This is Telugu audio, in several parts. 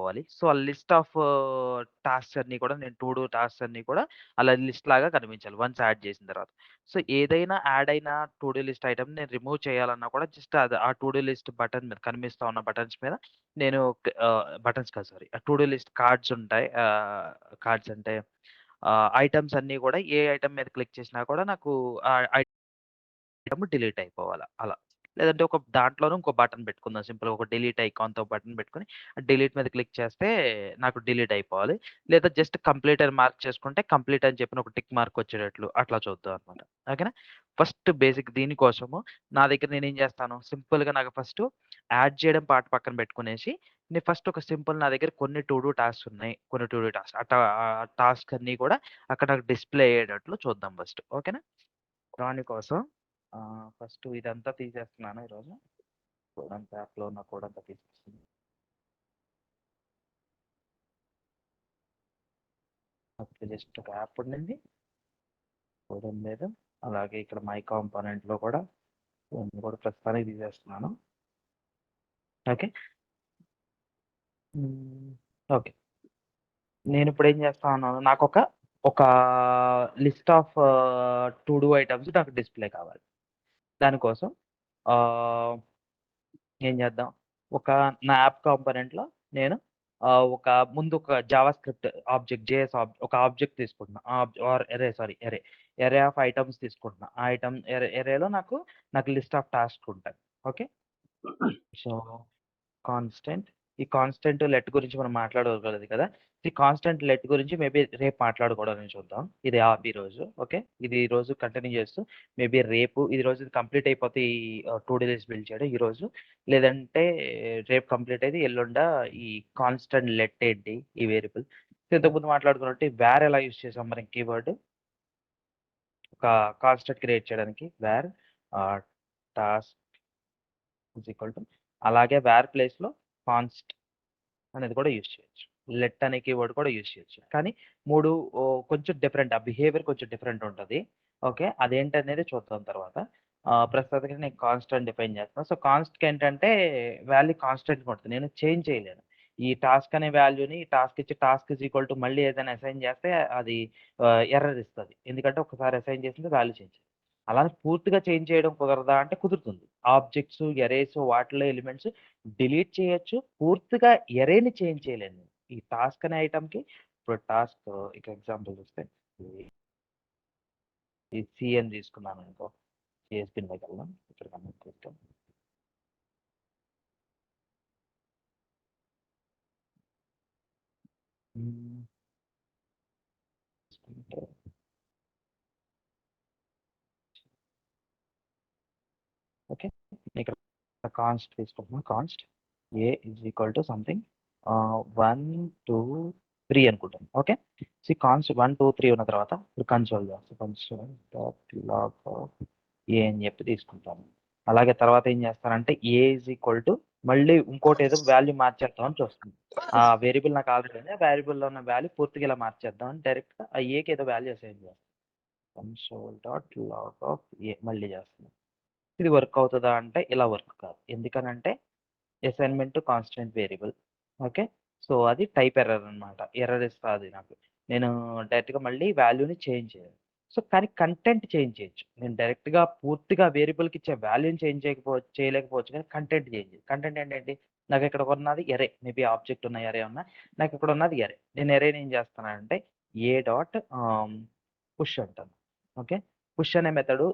అయిపోవాలి. సో, ఆ లిస్ట్ ఆఫ్ టాస్క్స్ అన్నీ కూడా నేను టు డూ టాస్క్స్ అన్నీ కూడా అలా లిస్ట్ లాగా కనిపించాలి వన్స్ యాడ్ చేసిన తర్వాత. సో, ఏదైనా యాడ్ అయిన టు డూ లిస్ట్ ఐటెమ్ నేను రిమూవ్ చేయాలన్నా కూడా జస్ట్ అది ఆ టు డూ లిస్ట్ బటన్ మీద కనిపిస్తా ఉన్న బటన్స్ మీద నేను బటన్స్ కాదు sorry. To do list cards ఉంటాయి. కార్డ్స్ అంటే ఐటెమ్స్ అన్నీ కూడా ఏ ఐటెమ్ మీద క్లిక్ చేసినా కూడా నాకు ఐటెమ్ డిలీట్ అయిపోవాల అలా. లేదంటే ఒక దాంట్లోనే ఇంకో బటన్ పెట్టుకుందాం సింపుల్‌గా ఒక డిలీట్ ఐకాన్‌తో బటన్ పెట్టుకొని డిలీట్ మీద క్లిక్ చేస్తే నాకు డిలీట్ అయిపోవాలి. లేదా జస్ట్ కంప్లీట్ అని మార్క్ చేసుకుంటే కంప్లీట్ అని చెప్పిన ఒక టిక్ మార్క్ వచ్చేటట్లు అట్లా చూద్దాం అనమాట. ఓకేనా? ఫస్ట్ బేసిక్ దీనికోసము నా దగ్గర నేనేం చేస్తాను సింపుల్‌గా నాకు ఫస్టు యాడ్ చేయడం పార్ట్ పక్కన పెట్టుకునేసి నేను ఫస్ట్ ఒక సింపుల్ నా దగ్గర కొన్ని టు డూ టాస్క్స్ ఉన్నాయి. కొన్ని టు డూ టాస్క్ ఆ టాస్క్ అన్నీ కూడా అక్కడ నాకు డిస్‌ప్లే అయ్యేటట్లు చూద్దాం ఫస్ట్. ఓకేనా? దానికోసం ఫస్ట్ ఇదంతా తీసేస్తున్నాను ఈరోజు. కోడంతా యాప్‌లో ఉన్న కోడంతా తీసేస్తున్నాను. ఓకే. జస్ట్ ఒక యాప్ ఉండింది. కోడ్ ఏం లేదు. అలాగే ఇక్కడ మై కాంపోనెంట్‌లో కూడా ఇవన్నీ కూడా ప్రస్తుతానికి తీసేస్తున్నాను. ఓకే. ఓకే. నేనిప్పుడు ఏం చేస్తా ఉన్నాను ఒక list off to do items నాకు డిస్‌ప్లే కావాలి. దానికోసం ఆహ్ ఏం చేద్దాం? ఒక నా యాప్ కాంపోనెంట్‌లో నేను ఒక ముందు ఒక జావా స్క్రిప్ట్ ఆబ్జెక్ట్ జేఎస్ ఒక ఆబ్జెక్ట్ తీసుకుంటున్నా. Or array sorry array. Array of items తీసుకుంటున్నా. ఆ ఐటెమ్ ఎరేలో నాకు లిస్ట్ ఆఫ్ టాస్క్ ఉంటాయి. ఓకే. సో, కాన్స్టెంట్ ఈ కాన్స్టెంట్ లెట్ గురించి మనం మాట్లాడుకోలేదు కదా! ఈ కాన్స్టెంట్ లెట్ గురించి మేబీ రేపు మాట్లాడుకోవడానికి చూద్దాం. ఇది ఈరోజు. ఓకే. ఇది ఈరోజు కంటిన్యూ చేస్తూ మేబీ రేపు ఈ రోజు కంప్లీట్ అయిపోతే ఈ 2 డేస్ బిల్డ్ చేయడం ఈరోజు. లేదంటే రేపు కంప్లీట్ అయితే ఎల్లుండ ఈ కాన్స్టెంట్ లెట్ ఏంటి? ఈ వేరియబుల్. ఇంతకుముందు మాట్లాడుకున్నట్టు వేర్ ఎలా యూజ్ చేసాం మనం కీవర్డ్ ఒక కాన్స్టెంట్ క్రియేట్ చేయడానికి where task is equal to అలాగే వేర్ ప్లేస్‌లో కాన్స్ట్ అనేది కూడా యూజ్ చేయొచ్చు. లెట్ అనే కీవర్డ్ కూడా యూజ్ చేయొచ్చు. కానీ 3 కొంచెం డిఫరెంట్. ఆ బిహేవియర్ కొంచెం డిఫరెంట్ ఉంటది. ఓకే. అదేంటనేది చూద్దాం తర్వాత. ప్రస్తుతానికి నేను కాన్స్టెంట్ డిఫైన్ చేస్తున్నా. సో, కాన్స్ట్‌కేంటంటే వాల్యూ కాన్స్టెంట్‌గా ఉంటది. నేను చేంజ్ చేయలేను. ఈ టాస్క్ అనే వాల్యూని టాస్క్ ఇచ్చి టాస్క్ ఈజ్ ఈక్వల్ టు మళ్ళీ ఏదైనా అసైన్ చేస్తే అది ఎర్రర్ ఇస్తది. ఎందుకంటే ఒకసారి అసైన్ చేసింది వాల్యూ చేంజ్. అలానే పూర్తిగా చేంజ్ చేయడం కుదరదా అంటే కుదురుతుంది. ఆబ్జెక్ట్స్, ఎరేస్ వాటిలో ఎలిమెంట్స్ డిలీట్ చేయొచ్చు. పూర్తిగా ఎరేని చేంజ్ చేయలేను నేను. ఈ టాస్క్ అనే ఐటెమ్‌కి ఇప్పుడు టాస్క్ ఇక ఎగ్జాంపుల్ చూస్తే ఈ సి అని తీసుకున్నాననుకో. సిఎస్‌పి‌లోకెళ్దాం. ఇక్కడ కనెక్ట్ చేద్దాం. హ్మ్. తీసుకుంటే ఓకే. ఇక్కడ కాన్స్ట్ తీసుకుంటున్నాం. Const a is equal to something 1, 2, 3 అనుకుంటాను. ఓకే. కాన్స్ట్ 1, 2, 3 ఉన్న తర్వాత ఇప్పుడు కన్సోల్ చేస్తాం. కన్సోల్ డాట్ లాగ్ ఆఫ్ ఏ అని చెప్పి తీసుకుంటాను. అలాగే తర్వాత ఏం చేస్తానంటే ఏ ఈజ్ ఈక్వల్ టు మళ్ళీ ఇంకోటేదో వాల్యూ మార్చేద్దాం అని చూస్తున్నాను. ఆ వేరియబుల్ నాకు ఆల్రెడీ ఉంది. ఆ వేరియబుల్‌లో ఉన్న వాల్యూ పూర్తిగా ఇలా మార్చేద్దాం అని డైరెక్ట్‌గా ఆ ఏకి ఏదో వాల్యూ అసైన్ చేస్తాను. కన్సోల్ డాట్ లాగ్ ఆఫ్ ఏ మళ్ళీ చేస్తున్నాను. ఇది వర్క్ అవుతదా అంటే ఇలా వర్క్ కాదు. ఎందుకనంటే assignment constant variable. Okay. So, అది టైప్ ఎర్రర్ అన్నమాట. ఎర్రర్ ఇస్తది నాకు. నేను డైరెక్ట్‌గా మళ్ళీ వాల్యూని చేంజ్ చేయాలి. సో, కానీ కంటెంట్ చేంజ్ చేయొచ్చు. నేను డైరెక్ట్‌గా పూర్తిగా వేరియబుల్‌కి ఇచ్చే వాల్యూని చేయలేకపోవచ్చు కానీ కంటెంట్ చేంజ్ చేయొచ్చు. కంటెంట్ అంటే ఏంటి? నాకిక్కడ ఉన్నది ఎరే. మేబీ ఆబ్జెక్ట్ ఉన్న ఎరే ఉన్నా నాకిక్కడ ఉన్నది ఎరే. నేను ఎరేని ఏం చేస్తానంటే ఏ డాట్ పుష్ అంటాను. ఓకే. పుష్ అనే మెథడు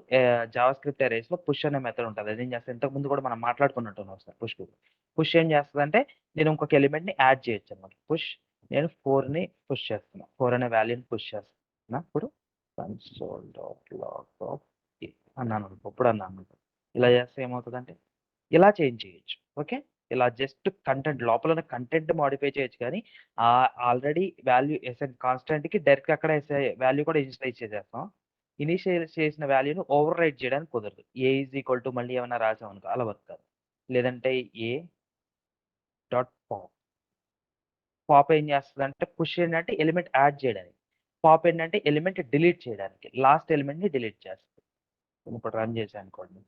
జావాస్క్రిప్ట్ ఎరేస్‌లో పుష్ అనే మెథడ్ ఉంటది. అదేం చేస్తది ఇంతకు ముందు కూడా మనం మాట్లాడుకున్నట్టున్నాం ఒకసారి పుష్‌కి. పుష్ ఏం చేస్తదంటే నేను ఇంకొక ఎలిమెంట్‌ని యాడ్ చేయొచ్చనమాట. నేను 4ని పుష్ చేస్తున్నా. 4 అనే వాల్యూని పుష్ చేస్తున్నా. ఇప్పుడు కన్సోల్ డాట్ లాగ్ ఆఫ్ ఏ అన్నాననుకో. ఇప్పుడన్నాననుకో. ఇలా చేస్తే ఏమవుతదంటే ఇలా చేంజ్ చేయొచ్చు. ఓకే. ఇలా జస్ట్ కంటెంట్ లోపల ఉన్న కంటెంట్ మోడిఫై చేయొచ్చు కానీ ఆల్రెడీ వాల్యూ కాన్స్టెంట్‌కి డైరెక్ట్‌గా అక్కడే వాల్యూ కూడా ఇనిషియలైజ్ చేసేస్తాం. ఇనిషియలైజ్ చేసిన వాల్యూని ఓవర్ రైట్ చేయడానికి కుదరదు. ఏ ఈజ్ ఈక్వల్ టు మళ్ళీ ఏమన్నా రాసామనుకో అలా వర్క్ కాదు. లేదంటే ఏ డాట్ పాప్. పాప్ ఏం చేస్తదంటే పుష్ ఏంటంటే ఎలిమెంట్ యాడ్ చేయడానికి. పాప్ ఏంటంటే ఎలిమెంట్ డిలీట్ చేయడానికి. లాస్ట్ ఎలిమెంట్‌ని డిలీట్ చేస్తది. ఇప్పుడు రన్ చేశాననుకోండి.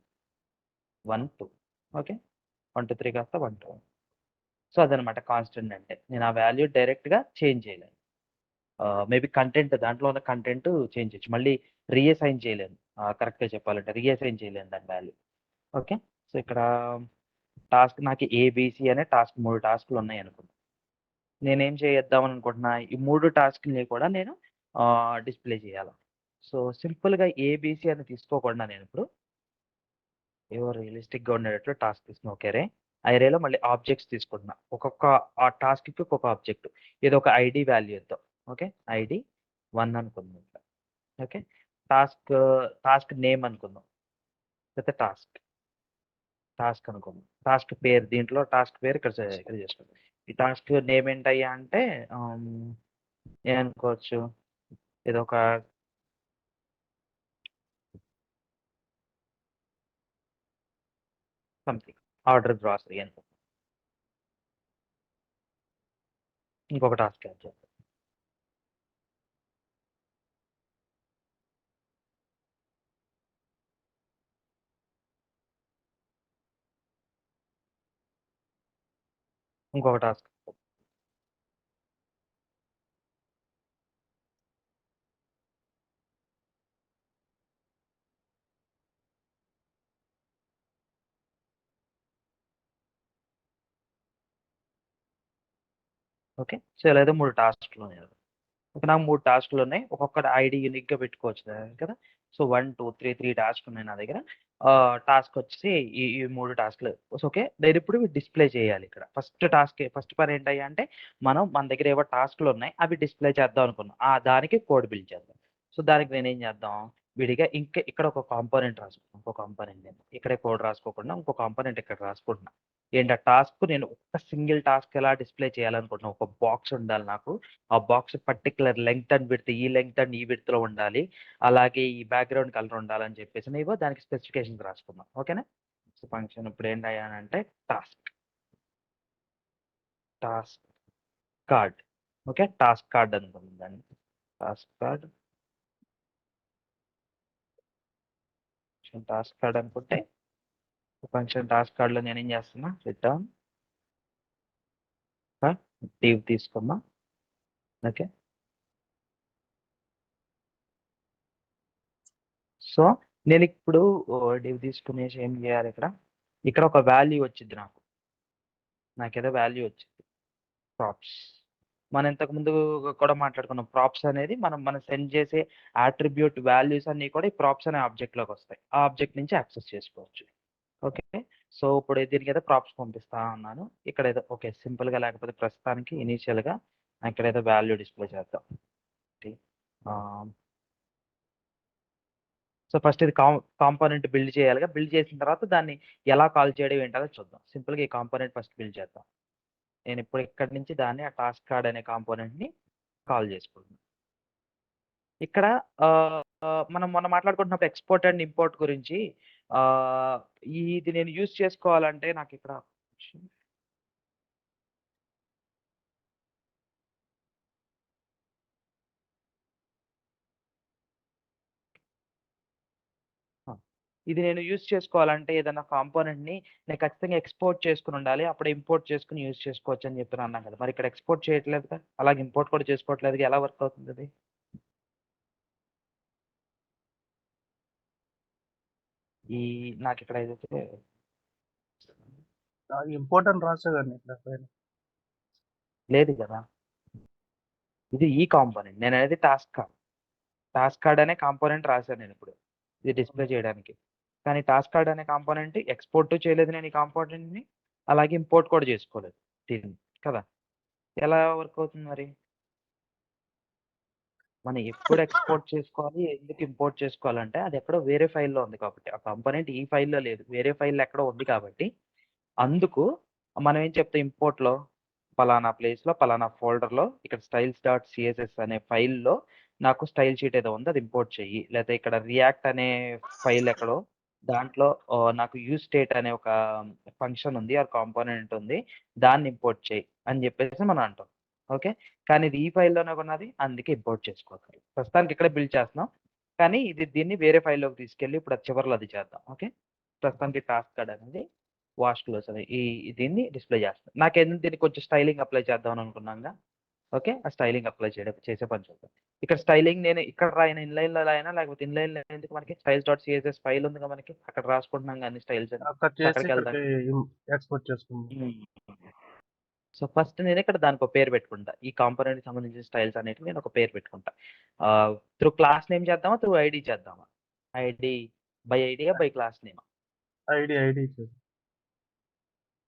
1, 2 ఓకే. 1, 2, 3 కాస్త 1, 2 సో అదనమాట కాన్స్టెంట్ అంటే. నేను ఆ వాల్యూ డైరెక్ట్‌గా చేంజ్ చేయలేను. మేబీ కంటెంట్ దాంట్లో ఉన్న కంటెంట్ చేంజ్ చేయొచ్చు. మళ్ళీ రీఅసైన్ చేయలేను. కరెక్ట్‌గా చెప్పాలంటే రీఅసైన్ చేయలేను దాని వాల్యూ. ఓకే. సో ఇక్కడ టాస్క్ నాకు ఏబీసీ అనే 3 టాస్క్‌లు ఉన్నాయనుకుందాం. నేనేం చేద్దామని అనుకుంటున్నా, ఈ 3 టాస్క్‌లని కూడా నేను డిస్‌ప్లే చేయాల. సో సింపుల్‌గా ఏబీసీ అని తీసుకోకుండా నేనిప్పుడు ఏవో రియలిస్టిక్‌గా ఉండేటట్లు టాస్క్ తీసుకున్నా. ఒక అరే. ఆ అరేలో మళ్ళీ ఆబ్జెక్ట్స్ తీసుకుంటున్నా. ఒక్కొక్క ఆ టాస్క్‌కి ఒక్కొక్క ఆబ్జెక్ట్. ఏదో ఒక ఐడీ వాల్యూ ఇద్దాం. ఓకే. ఐడీ 1 అనుకుందాం ఇట్లా. ఓకే. టాస్క్, టాస్క్ నేమ్ అనుకుందాం. లేతే టాస్క్ అనుకుందాం. టాస్క్ పేరు దీంట్లో టాస్క్ పేరు ఇక్కడ చేసుకుందాం. ఈ టాస్క్ నేమ్ ఏంటయ్యా అంటే ఏమనుకోవచ్చు? ఏదో ఒక సంథింగ్ ఆర్డర్ గ్రాసరీ అనుకో. ఇంకొక టాస్క్ యాడ్ చేద్దాం. ఇంకొక టాస్క్. ఓకే. సో ఇలా అయితే 3 టాస్క్‌లున్నాయి. ఓకే. నాకు 3 టాస్క్‌లున్నాయి. ఒక్కొక్కటి ఐడీ యూనిక్‌గా పెట్టుకోవచ్చు కదా! సో 1, 2, 3 టాస్క్‌లున్నాయి నా దగ్గర. టాస్క్ వచ్చేసి ఈ 3 టాస్క్‌లు. ఓకే. నేనిప్పుడు డిస్‌ప్లే చేయాలి ఇక్కడ. ఫస్ట్ పని ఏంటయ్యా అంటే, మన దగ్గర ఏవో టాస్క్‌లున్నాయి. అవి డిస్‌ప్లే చేద్దాం అనుకున్నాం. దానికి కోడ్ బిల్డ్ చేద్దాం. సో దానికి నేనేం చేద్దాం, విడిగా ఇక్కడ ఒక కాంపోనెంట్ రాసుకుందాం. ఇంకో కాంపోనెంట్ నేను. ఇక్కడే కోడ్ రాసుకోకుండా ఇంకో కాంపోనెంట్ ఇక్కడ రాసుకుంటున్నా. ఏంటి ఆ టాస్క్ నేను ఒక్క సింగిల్ టాస్క్ ఎలా డిస్‌ప్లే చేయాలనుకుంటున్నా. ఒక బాక్స్ ఉండాలి నాకు. ఆ box particular length and width, ఈ లెంగ్త్ అండ్ ఈ విడ్త్‌లో ఉండాలి. అలాగే ఈ బ్యాక్‌గ్రౌండ్ కలర్ ఉండాలని చెప్పేసి ఇగో దానికి స్పెసిఫికేషన్స్ రాసుకుందాం. ఓకేనా? సో, ఫంక్షన్ ఇప్పుడేంటయ్యానంటే task, task card. Okay. Task card అనుకుందాం దాన్ని. టాస్క్ కార్డ్, టాస్క్ కార్డ్ అనుకుంటే ఫంక్షన్ టాస్క్ కార్డ్‌లో నేనేం చేస్తున్నా రిటర్న్ డివ్ తీసుకున్నా. ఓకే. సో, నేనిప్పుడు డివ్ తీసుకునేసి ఏం చేయాలి ఇక్కడ? ఇక్కడ ఒక వాల్యూ వచ్చిద్ది నాకు. నాకేదో వాల్యూ వచ్చింది. ప్రాప్స్. మనం ఇంతకుముందు కూడా మాట్లాడుకున్నాం. ప్రాప్స్ అనేది మనం సెండ్ చేసే అట్రిబ్యూట్ వాల్యూస్ అన్నీ కూడా ఈ ప్రాప్స్ అనే ఆబ్జెక్ట్‌లోకొస్తాయి. ఆ ఆబ్జెక్ట్ నుంచి యాక్సెస్ చేసుకోవచ్చు. ఓకే. సో, ఇప్పుడు దీనికేదో ప్రాప్స్ పంపిస్తా అన్నాను. ఇక్కడేదో ఓకే. సింపుల్‌గా లేకపోతే ప్రస్తుతానికి ఇనీషియల్‌గా ఇక్కడేదో వాల్యూ డిస్‌ప్లే చేద్దాం. టి ఆహ్, సో, ఫస్ట్ ఇది కాంపోనెంట్ బిల్డ్ చేయాలిగా. బిల్డ్ చేసిన తర్వాత దాన్ని ఎలా కాల్ చేయడం ఏంటనేది చూద్దాం. సింపుల్‌గా ఈ కాంపోనెంట్ ఫస్ట్ బిల్డ్ చేద్దాం. నేనిప్పుడు ఇక్కడి నుంచి దాన్ని ఆ టాస్క్ కార్డ్ అనే కాంపోనెంట్‌ని కాల్ చేసుకుంటున్నా. ఇక్కడ మనం మొన్న మాట్లాడుకుంటున్నప్పుడు ఎక్స్‌పోర్ట్ అండ్ ఇంపోర్ట్ గురించి ఆహ్, ఇది నేను యూజ్ చేసుకోవాలంటే నాకిక్కడ ఆ! ఇది నేను యూజ్ చేసుకోవాలంటే ఏదన్నా కాంపోనెంట్‌ని నేను ఖచ్చితంగా ఎక్స్‌పోర్ట్ చేసుకొనుండాలి. అప్పుడే ఇంపోర్ట్ చేసుకొని యూజ్ చేసుకోవచ్చని చెప్పి అన్నాం కదా! మరి ఇక్కడ ఎక్స్‌పోర్ట్ చేయట్లేదుగా. అలాగే ఇంపోర్ట్ కూడా చేసుకోవట్లేదుగా. ఎలా వర్క్ అవుతుందది? ఈ నాకిక్కడ ఏదైతే ఇంపోర్ట్ అని రాసేదాన్ని ఇక్కడ పైన. లేదు గదా! ఇది ఈ కాంపోనెంట్. నేననేది టాస్క్ కార్డ్. టాస్క్ కార్డ్ అనే కాంపోనెంట్ రాసాను నేనిప్పుడు. ఇది డిస్‌ప్లే చేయడానికి. కానీ టాస్క్ కార్డ్ అనే కాంపోనెంట్ ఎక్స్‌పోర్ట్ చేయలేదు నేను ఈ కాంపోనెంట్‌ని. అలాగే ఇంపోర్ట్ కూడా చేసుకోలేదు దీన్ని. కదా! ఎలా వర్క్ అవుతుంది మరి? మనం ఎప్పుడు ఎక్స్‌పోర్ట్ చేసుకోవాలి? ఎందుకు ఇంపోర్ట్ చేసుకోవాలంటే అది ఎక్కడో వేరే ఫైల్‌లో ఉంది కాబట్టి. ఆ కాంపోనెంట్ ఈ ఫైల్‌లో లేదు. వేరే ఫైల్‌లో ఎక్కడో ఉంది కాబట్టి అందుకు మనం ఏం చెప్తాం ఇంపోర్ట్‌లో పలానా ప్లేస్‌లో, పలానా ఫోల్డర్‌లో ఇక్కడ స్టైల్స్ డాట్ సీఎస్ఎస్ అనే ఫైల్‌లో నాకు స్టైల్ షీట్ ఏదో ఉంది అది ఇంపోర్ట్ చెయ్యి. లేతే ఇక్కడ రియాక్ట్ అనే ఫైల్ ఎక్కడో దాంట్లో నాకు యూజ్ స్టేట్ అనే ఒక ఫంక్షన్ ఉంది. ఆర్ కాంపోనెంట్ ఉంది. దాన్ని ఇంపోర్ట్ చెయి అని చెప్పేసి మనం అంటాం. ఓకే. కానీ ఇది ఈ ఫైల్‌లోనే ఉన్నది. అందుకే ఇంపోర్ట్ చేసుకోక్కర్లేదు. ప్రస్తుతానికి ఇక్కడే బిల్డ్ చేస్తున్నాం. కానీ దీన్ని వేరే ఫైల్‌లోకి తీసుకెళ్ళి ఇప్పుడు చివరిలో అది చేద్దాం. ఓకే. ప్రస్తుతానికి టాస్క్ కార్డ్ అనేది వాష్ క్లోజ్ అని దీన్ని డిస్ప్లే చేస్తాను. నాకేంది దీనికి కొంచెం స్టైలింగ్ అప్లై చేద్దాం అని అనుకున్నాగా. ఓకే. ఆ స్టైలింగ్ అప్లై చేసే పని చూద్దాం. ఇక్కడ స్టైలింగ్ నేను ఇక్కడ రాయనా, ఇన్‌లైన్‌లో రాయనా, లేకపోతే ఇన్‌లైన్‌లో ఎందుకు మనకి స్టైల్స్ డాట్ సిఎస్ఎస్ ఫైల్ ఉందిగా మనకి. అక్కడ రాసుకుంటున్నాంగా అన్ని స్టైల్స్ అని. అక్కడ చేసి అక్కడికెళ్దాం. ఇక్కడికి ఎక్స్‌పోర్ట్ చేసుకుందాం. సో, ఫస్ట్ నేనిక్కడ దానికో పేరు పెట్టుకుంటా. ఈ కాంపోనెంట్‌కి సంబంధించిన స్టైల్స్ అన్నిటికి నేను ఒక పేరు పెట్టుకుంటా. త్రూ క్లాస్ నేమ్ చేద్దామా? త్రూ ఐడీ చేద్దామా? ఐడీ బై ఐడీయా? బై క్లాస్ నేమా? ఐడీ చేసి.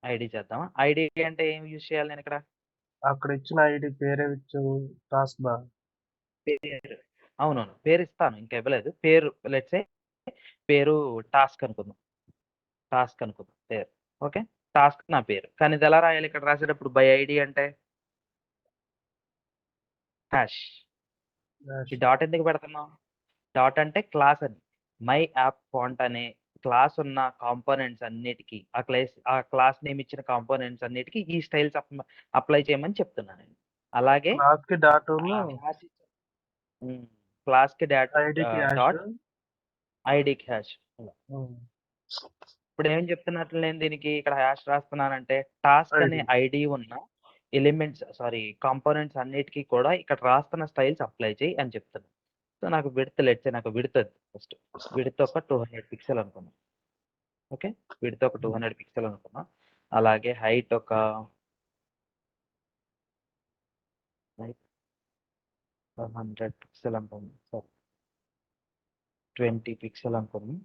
ఐడీ చేద్దామా? ఐడీ అంటే ఏం యూజ్ చేయాలి నేనిక్కడ? అక్కడ ఇచ్చిన ఐడీ పేరే ఇచ్చు టాస్క్ బార్. పేరు. అవునవును. పేరిస్తాను. ఇంకా ఇవ్వలేదు. పేరు లెట్స్ సే పేరు టాస్క్ అనుకుందాం. టాస్క్ అనుకుందాం పేరు. ఓకే. టాస్క్ నా పేరు. కానీ ఇదెలా రాయాలి ఇక్కడ రాసేటప్పుడు బై ఐడీ అంటే? హాష్. ఈ డాట్ ఎందుకు పెడుతున్నాం? డాట్ అంటే క్లాస్ అని. మై యాప్ ఫాంట్ అనే క్లాస్ ఉన్న కాంపోనెంట్స్ అన్నిటికి ఆ క్లాస్ నేమ్ ఇచ్చిన కాంపోనెంట్స్ అన్నిటికి ఈ స్టైల్స్ అప్లై చేయమని చెప్తున్నా నేను. అలాగే క్లాస్‌కి డాటును క్లాస్‌కి ఐడీకి హాష్. డాట్ ఐడీకి హాష్. హ్మ్. ఇప్పుడు ఏం చెప్తున్నట్లు నేను దీనికి ఇక్కడ హాష్ రాస్తున్నానంటే టాస్క్ అనే ఐడీ. ఐడీ ఉన్న కాంపోనెంట్స్ అన్నిటికి కూడా ఇక్కడ రాస్తున్న స్టైల్స్ అప్లై చేయి అని చెప్తున్నా. సో, నాకు నాకు విడ్త్ ఫస్ట్. విడ్త్ ఒక 200 పిక్సెల్ అనుకున్నాం. ఓకే. విడ్త్ ఒక 200 పిక్సెల్ అనుకున్నాం. అలాగే హైట్ ఒక 100 పిక్సెల్ అనుకున్నాం. సారీ 20 పిక్సెల్ అనుకున్నాం.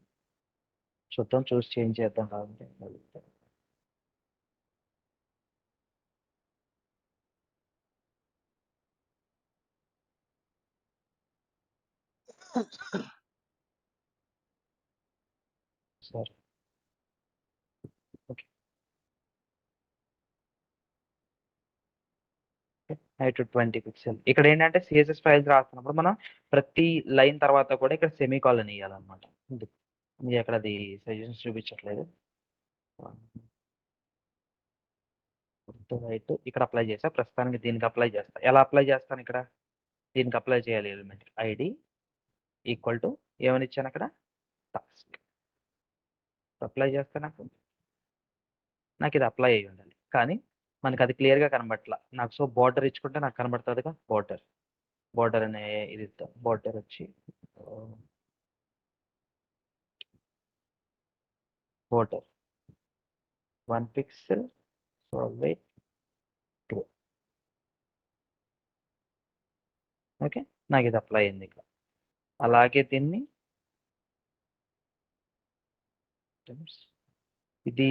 చూద్దాం చూసి చేంజ్ చేద్దాం కావాలంటే. సారీ. ఓకే. Height 20 pixel. ఇక్కడ ఏంటంటే సీఎస్ఎస్ ఫైల్స్ రాస్తున్నప్పుడు మనం ప్రతి లైన్ తర్వాత కూడా ఇక్కడ సెమీకోలన్ ఇయ్యాలన్నమాట. ఇది అక్కడ అది సజెషన్స్ చూపించట్లేదు. హైట్ ఇక్కడ అప్లై చేసా. ప్రస్తుతానికి దీనికి అప్లై చేస్తా. ఎలా అప్లై చేస్తాను ఇక్కడ? దీనికి అప్లై చేయాలి ఎలిమెంట్ ఐడి ఈక్వల్ టు ఏమని ఇచ్చాను అక్కడ? టాస్క్. అప్లై చేస్తే నాకు ఇది అప్లై అయ్యి ఉండాలి. కానీ మనకి అది క్లియర్‌గా కనబడట్ల. నాకు సో బోర్డర్ ఇచ్చుకుంటే నాకు కనబడతదిగా బోర్డర్. బోర్డర్ అనే ఇది ఇద్దాం. బోర్డర్ వచ్చి బోర్డర్ 1 పిక్సెల్ వెయిట్ 2. ఓకే. నాకు ఇది అప్లై అయింది ఇక్కడ. అలాగే దీన్ని ఇది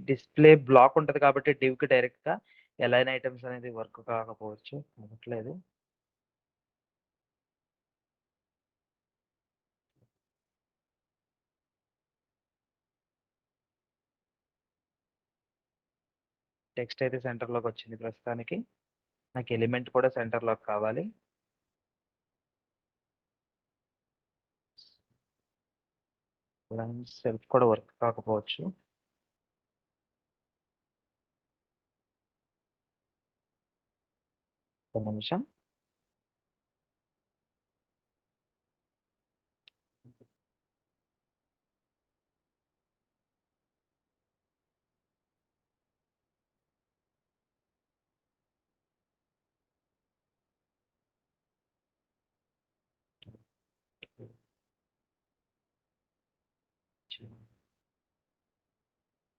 డిస్‌ప్లే బ్లాక్ ఉంటది కాబట్టి డివ్‌కి డైరెక్ట్‌గా అలైన్ ఐటెమ్స్ అనేది వర్క్ కాకపోవచ్చు. అవ్వట్లేదు. టెక్స్ట్ అయితే సెంటర్‌లోకి వచ్చింది ప్రస్తుతానికి. నాకు ఎలిమెంట్ కూడా సెంటర్‌లోకి కావాలి. సెల్ఫ్ కూడా వర్క్ కాకపోవచ్చు. ఒక నిమిషం.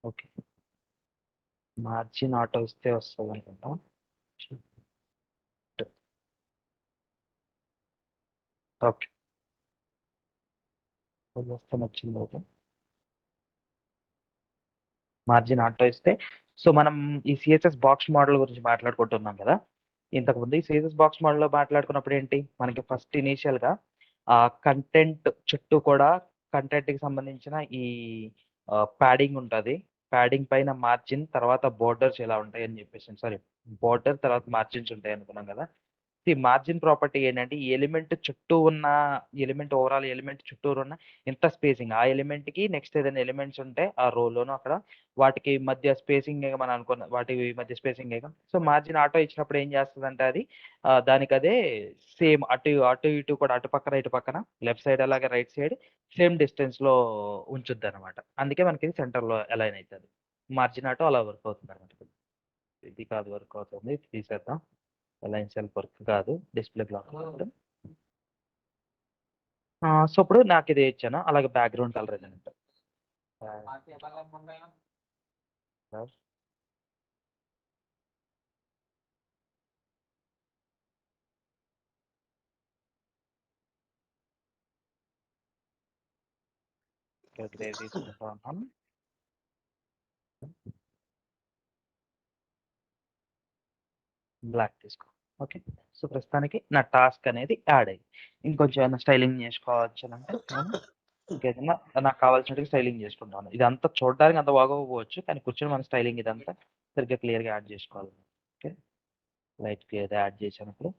ఓకే. మార్జిన్ ఆటో ఇస్తే వస్తదనుకుంటా. ఓకే. వస్తే వచ్చింది ఓకే. మార్జిన్ ఆటో ఇస్తే సో, మనం ఈ సీఎస్ఎస్ బాక్స్ మోడల్ గురించి మాట్లాడుకుంటున్నాం కదా! ఇంతకుముందు ఈ సీఎస్ఎస్ బాక్స్ మోడల్‌లో మాట్లాడుకున్నప్పుడు ఏంటి? మనకి ఫస్ట్ ఇనీషియల్‌గా కంటెంట్ చుట్టూ కూడా కంటెంట్‌కి సంబంధించిన ఈ ప్యాడింగ్ ఉంటది. ప్యాడింగ్ పైన మార్జిన్ తర్వాత బోర్డర్స్ ఇలా ఉంటాయని చెప్పేసి సారీ బోర్డర్ తర్వాత మార్జిన్స్ ఉంటాయనుకున్నాం కదా! ఈ మార్జిన్ ప్రాపర్టీ ఏంటంటే, ఈ ఓవరాల్ ఎలిమెంట్ చుట్టూరు ఉన్న ఎంత స్పేసింగ్ ఆ ఎలిమెంట్‌కి నెక్స్ట్ ఏదైనా ఎలిమెంట్స్ ఉంటే ఆ రోలోనో అక్కడ వాటికి మధ్య స్పేసింగే మనం అనుకున్న వాటి మధ్య స్పేసింగేగా. సో, మార్జిన్ ఆటో ఇచ్చినప్పుడు ఏం చేస్తదంటే అది దానికదే సేమ్ అటు ఇటు కూడా అటు పక్కన, ఇటు పక్కన లెఫ్ట్ సైడ్ అలాగే రైట్ సైడ్ సేమ్ డిస్టెన్స్‌లో ఉంచుద్దనమాట. అందుకే మనకిది సెంటర్‌లో అలైన్ అయితది. మార్జిన్ ఆటో అలా వర్క్ అవుతుంది అనమాట. ఇది కాదు వర్క్ అవుతుంది, ఇది తీసేద్దాం. అలైన్ సెల్ వర్క్ కాదు, డిస్ప్లే బ్లాక్. సో ఇప్పుడు నాకు ఇది ఇచ్చాను, అలాగే బ్యాక్గ్రౌండ్ కలర్ ఏదంటే గ్రే తీసుకుంటాను. బ్లాక్ తీసుకో. ఓకే. సో ప్రస్తుతానికి నా టాస్క్ అనేది యాడ్ అయ్యింది. ఇంకొంచెం ఏమైనా స్టైలింగ్ చేసుకోవచ్చు అంటే నేను ఇంకేదైనా నాకు కావాల్సినట్టుగా స్టైలింగ్ చేసుకుంటాను. ఇదంతా చూడడానికి అంత బాగోకపోవచ్చు, కానీ కూర్చొని మన స్టైలింగ్ ఇదంతా సరిగ్గా క్లియర్గా యాడ్ చేసుకోవాలి. ఓకే. లైట్ క్లియర్ యాడ్ చేసినప్పుడు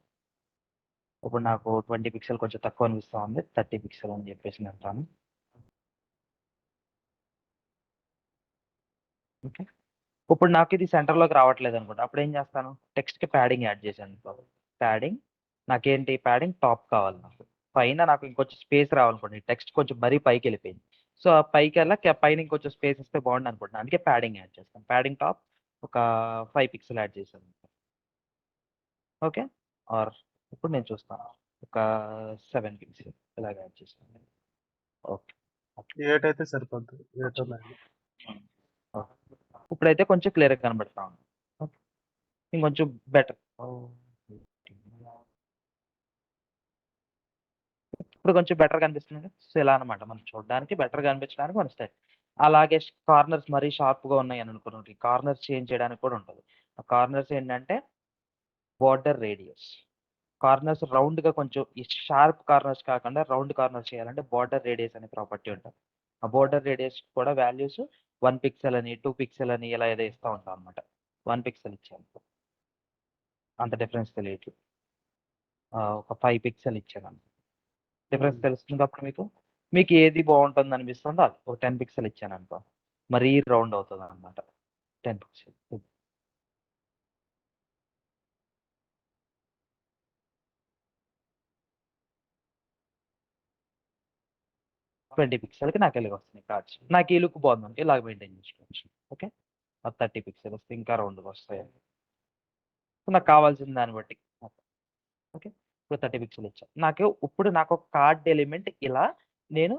ఇప్పుడు నాకు 20 పిక్సెల్ కొంచెం తక్కువ అనిపిస్తా ఉంది. 30 పిక్సెల్ అని చెప్పేసి నేను అంటాను. ఓకే. ఇప్పుడు నాకు ఇది సెంటర్‌లోకి రావట్లేదు అనుకోండి. అప్పుడు ఏం చేస్తాను? టెక్స్ట్‌కి ప్యాడింగ్ యాడ్ చేశాను అనుకో. ప్యాడింగ్ నాకేంటి ప్యాడింగ్ టాప్ కావాలి నాకు. పైన నాకు ఇంకొంచెం స్పేస్ రావాలనుకోండి. టెక్స్ట్ కొంచెం మరీ పైకెళ్ళిపోయింది. సో, ఆ పైకెళ్ళా పైన ఇంకొంచెం స్పేస్ ఇస్తే బాగుండు అనుకుంటున్నాను. అందుకే ప్యాడింగ్ యాడ్ చేస్తాను. ప్యాడింగ్ టాప్ ఒక 5 పిక్సెల్ యాడ్ చేశాను. ఓకే. ఆర్ ఇప్పుడు నేను చూస్తాను. ఒక 7 పిక్సెల్ ఇలాగ యాడ్ చేశాను. ఓకే. 8 అయితే సరిపోద్ది. 8 9. ఓకే. ఇప్పుడైతే కొంచెం క్లియర్‌గా కనబడతా ఉంది. ఓకే. ఇంకొంచెం బెటర్. ఇప్పుడు కొంచెం బెటర్‌గా అనిపిస్తుంది. సో, ఇలా అన్నమాట. మనం చూడడానికి బెటర్‌గా అనిపించడానికి మన స్టైల్. అలాగే కార్నర్స్ మరీ షార్ప్‌గా ఉన్నాయని అనుకోండి. కార్నర్స్ చేంజ్ చేయడానికి కూడా ఉంటది. ఆ కార్నర్స్ ఏంటంటే బోర్డర్ రేడియస్. కార్నర్స్ రౌండ్‌గా కొంచెం ఈ షార్ప్ కార్నర్స్ కాకుండా రౌండ్ కార్నర్స్ చేయాలంటే బోర్డర్ రేడియస్ అనే ప్రాపర్టీ ఉంటది. ఆ బోర్డర్ రేడియస్ కూడా వాల్యూస్ 1 పిక్సెల్ అని, 2 పిక్సెల్ అని ఇలా ఏదో ఇస్తా ఉంటాం అన్నమాట. 1 పిక్సెల్ ఇచ్చాను. అంత డిఫరెన్స్ తెలియట్లేదు. ఒక 5 పిక్సెల్ ఇచ్చాను. డిఫరెన్స్ తెలుస్తుందా అప్పుడు మీకు? మీకు ఏది బావుంటుంది అనిపిస్తుందో అది. ఒక 10 పిక్సెల్ ఇచ్చాననుకో, మరీ రౌండ్ అవుతదనమాట. 10 పిక్సెల్. 20 పిక్సెల్‌కి నాకు ఇలాగొస్తున్నాయి కార్డ్స్. నాకు ఈ లుక్ బావుందంటే ఇలాగ మెయింటైన్ చేసుకోవచ్చు. ఓకే. 30 పిక్సెల్ వస్తే ఇంకా రౌండ్‌గొస్తాయి. నాకు కావాల్సిన దాన్ని బట్టి. ఓకే. ఇప్పుడు 30 పిక్సెల్ ఇచ్చా. ఇప్పుడు నాకొక కార్డ్ ఎలిమెంట్ ఇలా నేను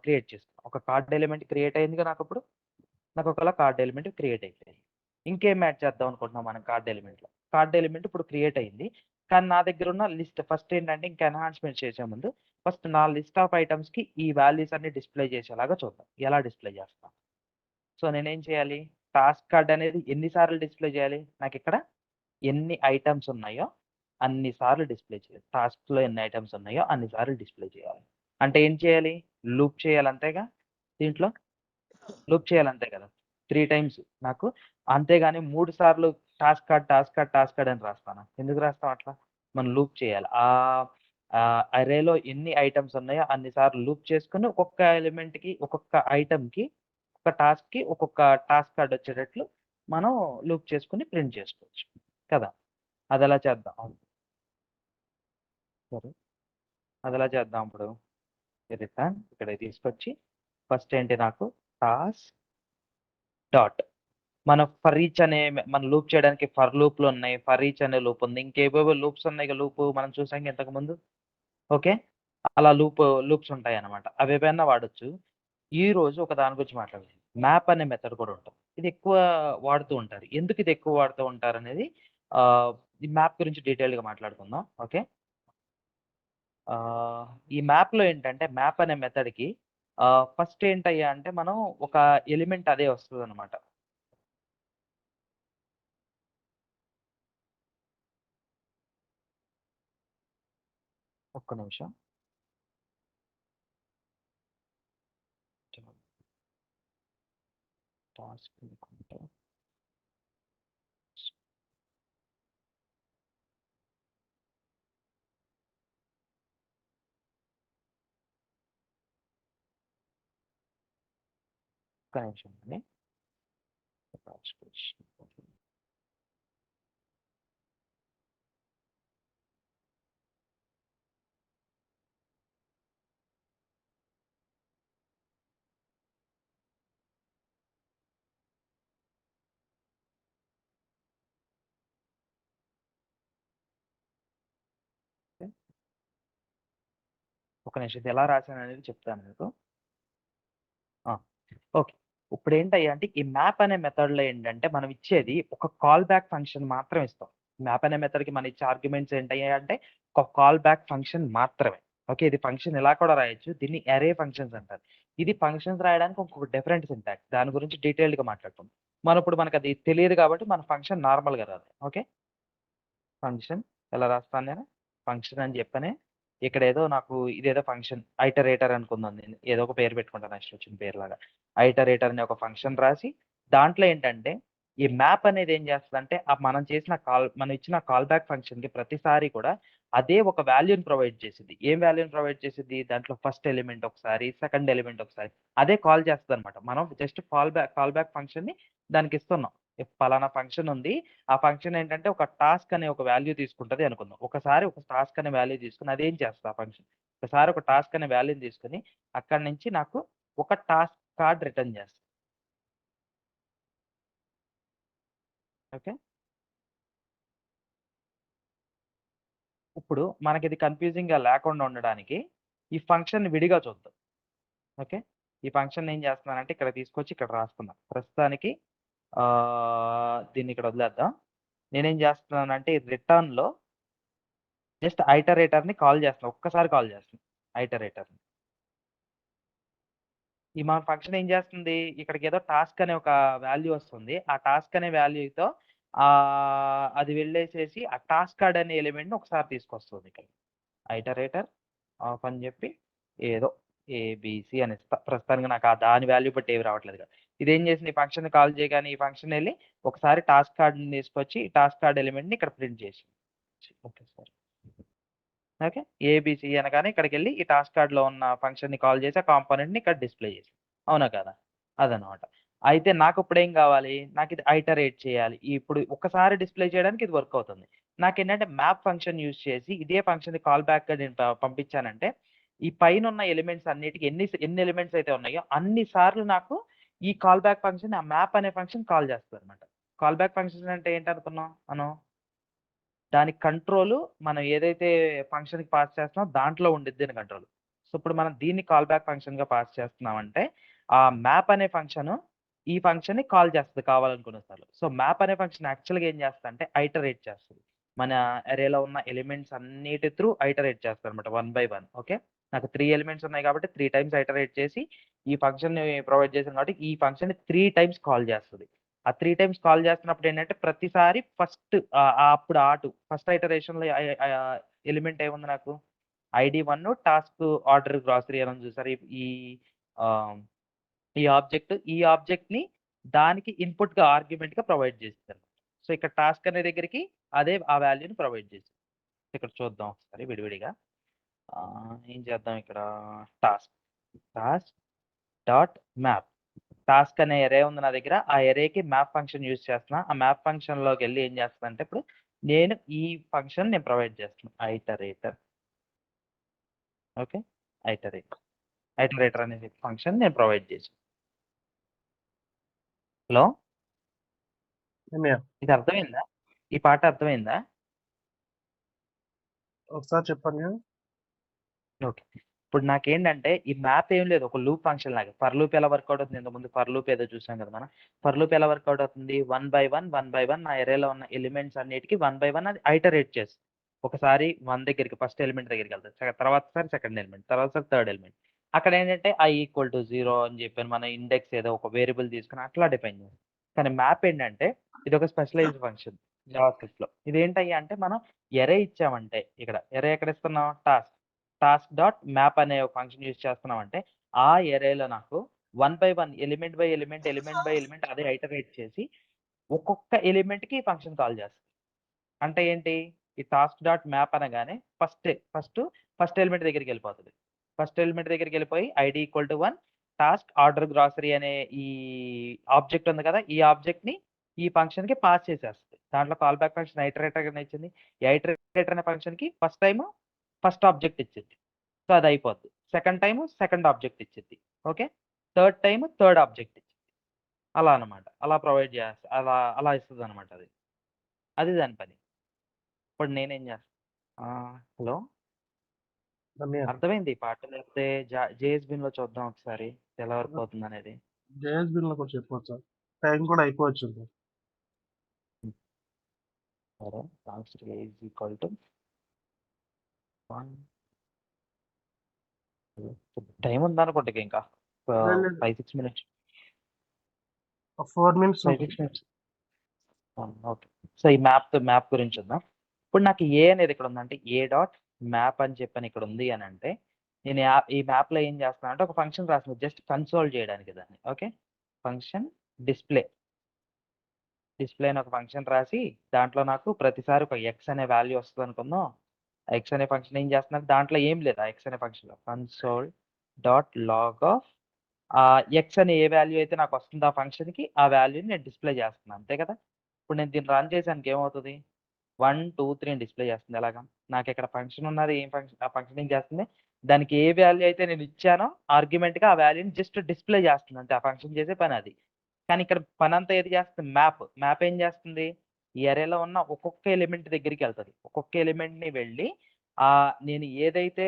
క్రియేట్ చేసుకున్నా. ఒక కార్డ్ ఎలిమెంట్ క్రియేట్ అయిందిగా నాకప్పుడు. నాకొకలా కార్డ్ ఎలిమెంట్ క్రియేట్ అయిపోయింది. ఇంకేం యాడ్ చేద్దాం అనుకుంటున్నాం మనం కార్డ్ ఎలిమెంట్‌లో. కార్డ్ ఎలిమెంట్ ఇప్పుడు క్రియేట్ అయింది. కానీ నా దగ్గరున్న లిస్ట్ ఫస్ట్ ఏంటంటే ఇంకా ఎన్హాన్స్‌మెంట్ చేసే ముందు ఫస్ట్ నా లిస్ట్ ఆఫ్ ఐటెమ్స్‌కి ఈ వాల్యూస్ అన్ని డిస్‌ప్లే చేసేలాగా చూద్దాం. ఎలా డిస్‌ప్లే చేస్తాం? సో, నేనేం చేయాలి? టాస్క్ కార్డ్ అనేది ఎన్ని సార్లు డిస్‌ప్లే చేయాలి? నాకిక్కడ ఎన్ని ఐటెమ్స్ ఉన్నాయో అన్ని సార్లు డిస్‌ప్లే చేయాలి. టాస్క్‌లో ఎన్ని ఐటెమ్స్ ఉన్నాయో అన్ని సార్లు డిస్‌ప్లే చేయాలి. అంటే ఏం చేయాలి? లూప్ చేయాలి అంతేగా దీంట్లో? లూప్ చేయాలి అంతే కదా! 3 టైమ్స్ నాకు. అంతేగాని 3 సార్లు task card, task card, task card అని రాస్తానా? ఎందుకు రాస్తాం అట్లా? మనం లూప్ చేయాలి. అరేలో ఎన్ని ఐటెమ్స్ ఉన్నాయో అన్ని సార్లు లూప్ చేసుకొని ఒక్కొక్క ఎలిమెంట్‌కి, ఒక్కొక్క ఐటెమ్‌కి, ఒక టాస్క్‌కి ఒక్కొక్క టాస్క్ కార్డ్ వచ్చేటట్లు మనం లూప్ చేసుకొని ప్రింట్ చేసుకోవచ్చు. కదా! అదెలా చేద్దాం? సరే. అదెలా చేద్దాం ఇప్పుడు? రిటర్న్ ఇక్కడికి తీసుకొచ్చి ఫస్ట్ ఏంటి నాకు టాస్క్ డాట్ మనం ఫర్ ఈచ్ అనే మనం లూప్ చేయడానికి ఫర్ లూప్‌లున్నాయి. ఫర్ ఈచ్ అనే లూప్ ఉంది. ఇంకేవేవో లూప్స్ ఉన్నాయిగా మనం చూసాంగా ఇంతకుముందు. ఓకే. అలా లూప్స్ ఉంటాయన్నమాట. అవేవైనా వాడొచ్చు. ఈరోజు ఒక దాని గురించి మాట్లాడదాం. మ్యాప్ అనే మెథడ్ కూడా ఉంటది. ఇది ఎక్కువ వాడుతూ ఉంటారు. ఎందుకు ఇది ఎక్కువ వాడుతూ ఉంటారనేది ఆహ్, ఈ మ్యాప్ గురించి డీటెయిల్డ్‌గా మాట్లాడుకుందాం. ఓకే. ఆహ్, ఈ మ్యాప్‌లో ఏంటంటే మ్యాప్ అనే మెథడ్‌కి ఫస్ట్ ఏంటయ్యా అంటే మనం ఒక ఎలిమెంట్ అదే వస్తదన్నమాట. ఒక్క నిమిషం. టాస్క్ అనుకుంటా. ఒక్క నిమిషం అండి. ఒక నిమిషం ఇది ఎలా రాశాననేది చెప్తాను మీకు. ఓకే. ఇప్పుడేంటయ్యా అంటే ఈ మ్యాప్ అనే మెథడ్‌లో ఏంటంటే మనం ఇచ్చేది ఒక కాల్ బ్యాక్ ఫంక్షన్ మాత్రం ఇస్తాం. మ్యాప్ అనే మెథడ్‌కి మనం ఇచ్చే ఆర్గ్యుమెంట్స్ ఏంటయ్యా అంటే ఒక కాల్ బ్యాక్ ఫంక్షన్ మాత్రమే. ఓకే. ఇది ఫంక్షన్ ఇలా కూడా రాయొచ్చు. దీన్ని అరే ఫంక్షన్స్ అంటారు. ఇది ఫంక్షన్స్ రాయడానికి ఇంకొక డిఫరెంట్ సింటాక్స్. దాని గురించి డీటెయిల్డ్‌గా మాట్లాడుకుందాం. ఇప్పుడు మనకది తెలియదు కాబట్టి మన ఫంక్షన్ నార్మల్‌గా రాద్దాం. ఓకే. ఫంక్షన్ ఎలా రాస్తాను నేను? ఫంక్షన్ అని చెప్పనే ఇక్కడేదో నాకు ఇదేదో ఫంక్షన్ ఐటరేటర్ అనుకుందాం నేను. ఏదో ఒక పేరు పెట్టుకుంటాను నెక్స్ట్ వచ్చిన పేరులాగా. ఐటరేటర్ అనే ఒక ఫంక్షన్ రాసి, దాంట్లో ఏంటంటే, ఈ మ్యాప్ అనేది ఏం చేస్తదంటే, మనం ఇచ్చిన కాల్ బ్యాక్ ఫంక్షన్‌కి ప్రతిసారి కూడా అదే ఒక వాల్యూని ప్రొవైడ్ చేసిద్ది. ఏం వాల్యూని ప్రొవైడ్ చేసిద్ది? దాంట్లో ఫస్ట్ ఎలిమెంట్ ఒకసారి, సెకండ్ ఎలిమెంట్ ఒకసారి. అదే కాల్ చేస్తదనమాట. మనం జస్ట్ కాల్ బ్యాక్ ఫంక్షన్‌ని దానికిస్తున్నాం. పలానా ఫంక్షన్ ఉంది. ఆ ఫంక్షన్ ఏంటంటే ఒక టాస్క్ అనే ఒక వాల్యూ తీసుకుంటది అనుకుందాం. ఒకసారి ఒక టాస్క్ అనే వాల్యూ తీసుకొని అదేం చేస్తది ఆ ఫంక్షన్. ఒకసారి ఒక టాస్క్ అనే వాల్యూని తీసుకొని అక్కడి నుంచి నాకు ఒక టాస్క్ కార్డ్ రిటర్న్ చేస్తది. ఓకే. ఇప్పుడు మనకిది కన్‌ఫ్యూజింగ్‌గా లేకుండా ఉండడానికి ఈ ఫంక్షన్‌ని విడిగా చూద్దాం. ఓకే. ఈ ఫంక్షన్‌ని ఏం చేస్తున్నానంటే ఇక్కడ తీసుకొచ్చి ఇక్కడ రాస్తున్నా. ప్రస్తుతానికి దీన్ని ఇక్కడ వదిలేద్దాం. నేనేం చేస్తున్నానంటే రిటర్న్‌లో జస్ట్ ఐటరేటర్‌ని కాల్ చేస్తున్నా. ఒక్కసారి కాల్ చేస్తున్నా ఐటరేటర్‌ని. ఈ మన ఫంక్షన్ ఏం చేస్తుంది? ఇక్కడికేదో టాస్క్ అనే ఒక వాల్యూ వస్తుంది. ఆ టాస్క్ అనే వాల్యూతో అది వెళ్ళేసేసి ఆ టాస్క్ కార్డ్ అనే ఎలిమెంట్‌ని ఒకసారి తీసుకొస్తుంది ఇక్కడ. ఐటరేటర్ ఆఫ్ అని చెప్పి ఏదో ఏబీసీ అని ఇస్తా. ప్రస్తుతానికి నాకు దాని వాల్యూ బట్టి ఏవి రావట్లేదుగా. ఇదేం చేసింది ఈ ఫంక్షన్‌ని కాల్ చేయగానే ఈ ఫంక్షన్ ఎళ్లి ఒకసారి టాస్క్ కార్డ్‌ని తీసుకొచ్చి టాస్క్ కార్డ్ ఎలిమెంట్‌ని ఇక్కడ ప్రింట్ చేసింది. ఓకే. సార్. ఓకే. ఏబీసీ అనగానే ఇక్కడికెళ్ళి ఈ టాస్క్ కార్డ్‌లో ఉన్న ఫంక్షన్‌ని కాల్ చేసి ఆ కాంపోనెంట్‌ని ఇక్కడ డిస్‌ప్లే చేసింది. అవునా కాదా? అదనమాట. అయితే నాకిప్పుడేం గావాలి? నాకిది ఐటరేట్ చేయాలి. ఇప్పుడు ఒక్కసారి డిస్‌ప్లే చేయడానికి ఇది వర్క్ అవుతుంది. నాకేంటంటే మ్యాప్ ఫంక్షన్ యూజ్ చేసి ఇదే ఫంక్షన్‌ని కాల్ బ్యాక్‌గా నేను పంపించానంటే, ఈ పైనున్న ఎలిమెంట్స్ అన్నిటికి ఎన్ని ఎలిమెంట్స్ అయితే ఉన్నాయో అన్ని సార్లు నాకు ఈ కాల్ బ్యాక్ ఫంక్షన్ ఆ మ్యాప్ అనే ఫంక్షన్ కాల్ చేస్తదనమాట. కాల్ బ్యాక్ ఫంక్షన్ అంటే ఏంటనుకున్నాం మనం? దాని కంట్రోలు మనం ఏదైతే ఫంక్షన్‌కి పాస్ చేస్తున్నామో దాంట్లో ఉండిద్ది దీని కంట్రోల్. సో, ఇప్పుడు మనం దీన్ని కాల్ బ్యాక్ ఫంక్షన్‌గా పాస్ చేస్తున్నామంటే, ఆ మ్యాప్ అనే ఫంక్షను ఈ ఫంక్షన్‌ని కాల్ చేస్తది కావాలనుకున్న సార్లు. సో, మ్యాప్ అనే ఫంక్షన్ యాక్చువల్‌గా ఏం చేస్తదంటే ఐటరేట్ చేస్తది. మన అరేలో ఉన్న ఎలిమెంట్స్ అన్నిటి త్రూ ఐటరేట్ చేస్తదనమాట వన్ బై వన్. ఓకే. నాకు 3 ఎలిమెంట్స్ ఉన్నాయి కాబట్టి 3 టైమ్స్ ఐటరేట్ చేసి ఈ ఫంక్షన్‌ని ప్రొవైడ్ చేసాను కాబట్టి ఈ ఫంక్షన్‌ని 3 టైమ్స్ కాల్ చేస్తది. ఆ 3 టైమ్స్ కాల్ చేస్తున్నప్పుడు ఏంటంటే ప్రతిసారి అప్పుడు ఫస్ట్ ఐటరేషన్‌లో ఎలిమెంట్ ఏముంది నాకు? ఐడీ 1 టాస్క్ ఆర్డర్ గ్రాసరీ అని ఉంది చూసారా? ఈ ఆహ్, ఈ ఆబ్జెక్ట్‌ని దానికి ఇన్‌పుట్‌గా ఆర్గ్యుమెంట్‌గా ప్రొవైడ్ చేసిందన్నమాట. సో, ఇక్కడ టాస్క్ అనే దగ్గరికి అదే ఆ వాల్యూని ప్రొవైడ్ చేసింది. ఇక్కడ చూద్దాం ఒకసారి విడివిడిగా. ఏం చేద్దాం ఇక్కడ task, task dot map. Task అనే అరే ఉంది నా దగ్గర. ఆ అరేకి మ్యాప్ ఫంక్షన్ యూజ్ చేస్తున్నా. ఆ మ్యాప్ ఫంక్షన్‌లోకెళ్ళి ఏం చేస్తదంటే ఇప్పుడు నేను ఈ ఫంక్షన్ ప్రొవైడ్ చేస్తున్నా. ఐటరేటర్. ఓకే. ఐటరేటర్. ఐటరేటర్ అనే ఫంక్షన్ నేను ప్రొవైడ్ చేశాను. హలో! ఏమయ్య? ఇది అర్థమైందా? ఈ పాట అర్థమైందా? ఒకసారి చెప్పండి. ఓకే. ఇప్పుడు నాకేంటంటే ఈ మ్యాప్ ఏం లేదు. ఒక లూప్ ఫంక్షన్ లాగా. ఫర్ లూప్ ఎలా వర్కౌట్ అవుతుంది? ఇంతకుముందు ఫర్ లూప్ ఏదో చూసాం కదా మనం. ఫర్ లూప్ ఎలా వర్కౌట్ అవుతుంది? వన్ బై వన్ నా అరేలో ఉన్న ఎలిమెంట్స్ అన్నిటికి వన్ బై వన్ అది ఐటరేట్ చేస్తుంది. ఒకసారి 1 దగ్గరికి ఫస్ట్ ఎలిమెంట్ దగ్గరికెళ్తది. తర్వాతసారి సెకండ్ ఎలిమెంట్, తర్వాతసారి థర్డ్ ఎలిమెంట్. అక్కడేంటంటే i=0 అని చెప్పని మన ఇండెక్స్ ఏదో ఒక వేరియబుల్ తీసుకొని అట్లా డిఫైన్ చేస్తాం. కానీ మ్యాప్ ఏంటంటే ఇదొక స్పెషలైజ్డ్ ఫంక్షన్ జావాస్క్రిప్ట్‌లో. ఇదేంటయ్యా అంటే మనం అరే ఇచ్చామంటే ఇక్కడ అరే ఎక్కడ ఇస్తున్నాం? టాస్క్ డాట్ మ్యాప్ అనే ఒక ఫంక్షన్ యూజ్ చేస్తున్నామంటే, ఆ అరేలో నాకు one by one element by element అదే ఐటరేట్ చేసి, ఒక్కొక్క ఎలిమెంట్‌కి ఈ ఫంక్షన్ కాల్ చేస్తది. అంటే ఏంటి? ఈ టాస్క్ డాట్ మ్యాప్ అనగానే ఫస్ట్ ఎలిమెంట్ దగ్గరికెళ్ళిపోతది. ఫస్ట్ ఎలిమెంట్ దగ్గరికెళ్ళిపోయి ఐడీ 1 టాస్క్ ఆర్డర్ గ్రాసరీ అనే ఈ ఆబ్జెక్ట్ ఉంది కదా! ఈ ఆబ్జెక్ట్‌ని ఈ ఫంక్షన్‌కి పాస్ చేసేస్తది. దాంట్లో కాల్ బ్యాక్ ఫంక్షన్ ఐటరేటర్ గానే ఇచ్చింది. ఈ ఐటరేటర్ అనే ఫంక్షన్‌కి ఫస్ట్ ఆబ్జెక్ట్ ఇచ్చిద్ది. సో, అదయిపోద్ది. సెకండ్ టైము సెకండ్ ఆబ్జెక్ట్ ఇచ్చిద్ది. Okay. Third time third object ఇచ్చిద్ది. అలా అన్నమాట. అలా ప్రొవైడ్ అలా ఇస్తదన్నమాట అది. అది దాని పని. ఇప్పుడు నేనేం చేస్తా హలో! ధన్యవాదాలు. అర్థమైంది ఈ పార్ట్. లేకపోతే జేఎస్బిన్లో చూద్దాం ఒకసారి ఎలా వర్క్ అవుతుంది అనేది. జేఎస్బీలో కూడా చెప్పవచ్చు. టైం కూడా అయిపోవచ్చు. సరే, const a is equal to 1. Time ఉందనుకుంటే ఇంకా లేదు. 5-6 minutes. 4 minutes 5-6 minutes. Okay. So ఈ మ్యాప్ గురించి ఉందాం. ఇప్పుడు నాకు ఏ అనేది ఇక్కడ ఉందంటే ఏ డాట్ మ్యాప్ అని చెప్పని ఇక్కడ ఉంది అని అంటే నేను ఈ మ్యాప్లో ఏం చేస్తాను అంటే ఒక ఫంక్షన్ రాసిన జస్ట్ కన్సోల్ చేయడానికి దాన్ని. ఓకే, ఫంక్షన్ డిస్ప్లే అని ఒక ఫంక్షన్ రాసి దాంట్లో నాకు ప్రతిసారి ఒక ఎక్స్ అనే వాల్యూ వస్తుంది అనుకుందాం. ఎక్స్ అనే ఫంక్షన్ ఏం చేస్తున్నారు, దాంట్లో ఏం లేదు ఆ ఎక్స్ అనే ఫంక్షన్లో. Console dot log of X అనే ఏ వాల్యూ అయితే నాకు వస్తుందో ఆ ఫంక్షన్కి ఆ వాల్యూని నేను డిస్ప్లే చేస్తున్నాను, అంతే కదా. ఇప్పుడు నేను దీన్ని రన్ చేసానికి ఏమవుతుంది, 1, 2, 3 అని డిస్ప్లే చేస్తుంది. ఎలాగా, నాకు ఇక్కడ ఫంక్షన్ ఉన్నది, ఏం ఫంక్షన్, ఆ ఫంక్షన్ ఏం చేస్తుంది, దానికి ఏ వాల్యూ అయితే నేను ఇచ్చానో ఆర్గ్యుమెంట్గా ఆ వాల్యూని జస్ట్ డిస్ప్లే చేస్తుంది, అంటే ఆ ఫంక్షన్ చేసే పని అది. కానీ ఇక్కడ పని అంతా ఏది చేస్తుంది, మ్యాప్ ఏం చేస్తుంది, ఈ అరేలో ఉన్న ఒక్కొక్క ఎలిమెంట్ దగ్గరికి వెళ్తుంది. ఒక్కొక్క ఎలిమెంట్ని వెళ్ళి నేను ఏదైతే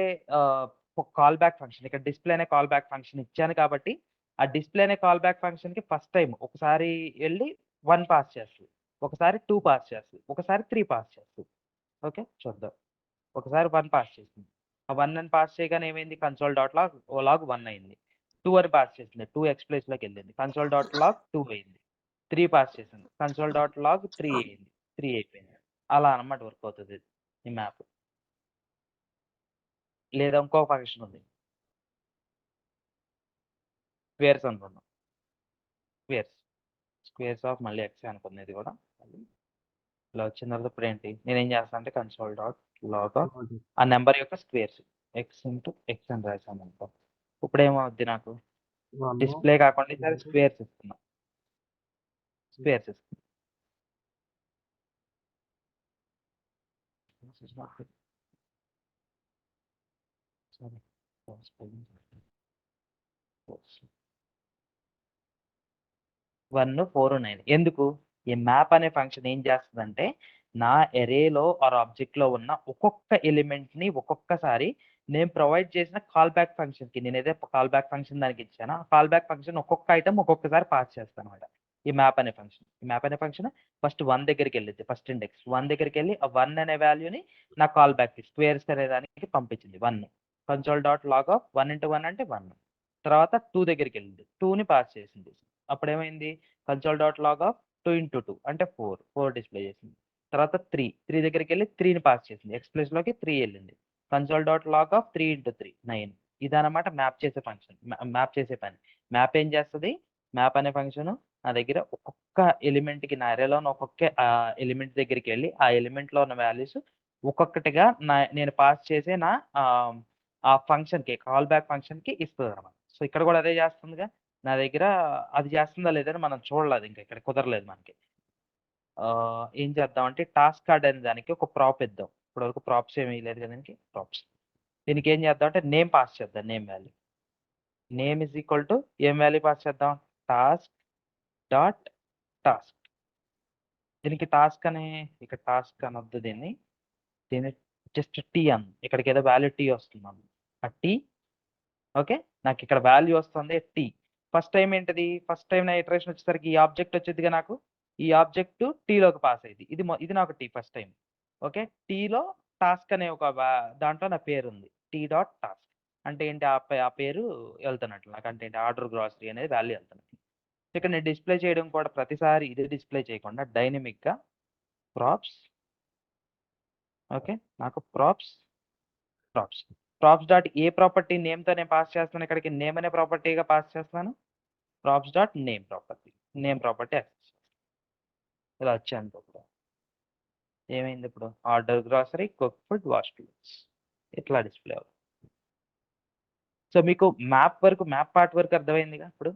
కాల్ బ్యాక్ ఫంక్షన్, ఇక్కడ డిస్ప్లే అనే కాల్ బ్యాక్ ఫంక్షన్ ఇచ్చాను కాబట్టి ఆ డిస్ప్లే అనే కాల్ బ్యాక్ ఫంక్షన్కి ఫస్ట్ టైం ఒకసారి వెళ్ళి 1 పాస్ చేస్తుంది, ఒకసారి 2 పాస్ చేస్తుంది, ఒకసారి 3 పాస్ చేస్తుంది. ఓకే, చూద్దాం. ఒకసారి 1 పాస్ చేసింది. ఆ 1 అని పాస్ చేయగానే ఏమైంది, కన్సోల్ డాట్ లాగ్ 1 అయింది. 2 అని పాస్ చేసింది, 2 ఎక్స్ ప్లేస్లోకి వెళ్ళింది. కన్సోల్ డాట్ లాగ్ 2 అయింది. 3 పాస్ చేసింది, కన్సోల్ డాట్ లాగ్ 3 అయింది. 3 అయిపోయింది. అలా అన్నమాట వర్క్ అవుతుంది ఈ మ్యాప్. లేదా ఇంకో ఫంక్షన్ ఉంది, స్క్వేర్స్ అనుకుందాం. స్క్వేర్స్ ఆఫ్ మళ్ళీ ఎక్స్ అనుకుంది. ఇది కూడా ఇలా వచ్చిన తర్వాత ఇప్పుడు ఏంటి, నేనేం చేస్తాను అంటే కన్సోల్ డాట్ లాగ్ ఆఫ్ ఆ నెంబర్ యొక్క స్క్వేర్స్ ఎక్స్ ఇంటూ ఎక్స్ అని రాసాను అనుకో. ఇప్పుడు ఏమవుద్ది, నాకు డిస్ప్లే కాకుండా ఈసారి స్క్వేర్స్ ఇస్తున్నా. స్క్వేర్స్ ఇస్తున్నా. వన్ 4 9 ఎందుకు, ఈ మ్యాప్ అనే ఫంక్షన్ ఏం చేస్తుందంటే నా ఎరేలో ఆర్ ఆబ్జెక్ట్లో ఉన్న ఒక్కొక్క ఎలిమెంట్ని ఒక్కొక్కసారి నేను ప్రొవైడ్ చేసిన కాల్ బ్యాక్ ఫంక్షన్కి, నేను ఏదైతే కాల్ బ్యాక్ ఫంక్షన్ దానికి ఇచ్చానో ఆ కాల్ బ్యాక్ ఫంక్షన్ ఒక్కొక్క ఐటమ్ ఒక్కొక్కసారి పాస్ చేస్తాను అనమాట. ఈ మ్యాప్ అనే ఫంక్షన్ ఫస్ట్ 1 దగ్గరికి వెళ్ళింది, ఫస్ట్ ఇండెక్స్ 1 దగ్గరికి వెళ్ళి ఆ 1 అనే వాల్యూని నా కాల్ బ్యాక్ స్క్వేర్స్ అనే దానికి పంపించింది. 1 console dot log of 1 into 1 అంటే 1. తర్వాత 2 దగ్గరికి వెళ్ళింది, 2ని పాస్ చేసింది. అప్పుడేమైంది, console dot log of 2 into 2 అంటే 4 డిస్ప్లే చేసింది. తర్వాత 3 దగ్గరికి వెళ్ళి 3ని పాస్ చేసింది, ఎక్స్ ప్లేస్లోకి 3 వెళ్ళింది. Console dot log of 3 into 3 9. ఇదన్నమాట మ్యాప్ చేసే ఫంక్షన్, మ్యాప్ చేసే పని. మ్యాప్ ఏం చేస్తుంది, మ్యాప్ అనే ఫంక్షన్ నా దగ్గర ఒక్కొక్క ఎలిమెంట్కి, నా అరేలో ఉన్న ఒక్కొక్క ఎలిమెంట్ దగ్గరికి వెళ్ళి ఆ ఎలిమెంట్లో ఉన్న వాల్యూస్ ఒక్కొక్కటిగా నేను పాస్ చేసే ఆ ఫంక్షన్కి, కాల్ బ్యాక్ ఫంక్షన్కి ఇస్తుంది అనమాట. సో ఇక్కడ కూడా అదే చేస్తుందిగా. నా దగ్గర అది చేస్తుందా లేదని మనం చూడలేదు, ఇంకా ఇక్కడ కుదరలేదు మనకి. ఏం చేద్దామంటే టాస్క్ కార్డ్ అనే దానికి ఒక ప్రాప్ ఇద్దాం. ఇప్పటివరకు ప్రాప్స్ ఏమీ లేదు కదండి, ప్రాప్స్. దీనికి ఏం చేద్దాం అంటే నేమ్ పాస్ చేద్దాం, name value. Name is equal to ఏం వాల్యూ పాస్ చేద్దాం, టాస్క్ డాట్ టాస్క్. దీనికి టాస్క్ అని, ఇక్కడ టాస్క్ అనొద్దు, దీన్ని జస్ట్ టీ అని, ఇక్కడికి ఏదో వాల్యూ టీ వస్తుంది ఆ టీ. ఓకే, నాకు ఇక్కడ వాల్యూ వస్తుంది టీ. ఫస్ట్ టైం ఏంటిది, ఫస్ట్ టైం నా ఇటరేషన్ వచ్చేసరికి ఈ ఆబ్జెక్ట్ వచ్చేదిగా, నాకు ఈ ఆబ్జెక్ట్ టీలోకి పాస్ అయ్యింది. ఇది నాకు టీ ఫస్ట్ టైం. ఓకే, టీలో టాస్క్ అనే ఒక దాంట్లో నా పేరు ఉంది, టీ డాట్ టాస్క్. అంటే ఏంటి, ఆ పేరు వెళ్తున్నట్లు నాకు, అంటే ఏంటి, ఆర్డర్ గ్రాసరీ అనేది వాల్యూ వెళ్తున్నట్టు. ఇక్కడ నేను డిస్ప్లే చేయడం కూడా ప్రతిసారి ఇది డిస్ప్లే చేయకుండా డైనమిక్గా ప్రాప్స్. ఓకే, నాకు ప్రాప్స్ డాట్ ఏ ప్రాపర్టీ నేమ్తో నేను పాస్ చేస్తాను, ఇక్కడికి నేమ్ అనే ప్రాపర్టీగా పాస్ చేస్తాను. Props dot name property access. ఇలా వచ్చాను ఇప్పుడు. ఏమైంది ఇప్పుడు, order grocery, cook food, wash clothes, ఇట్లా డిస్ప్లే అవుతుంది. సో మీకు మ్యాప్ పార్ట్ వరకు అర్థమైందిగా ఇప్పుడు.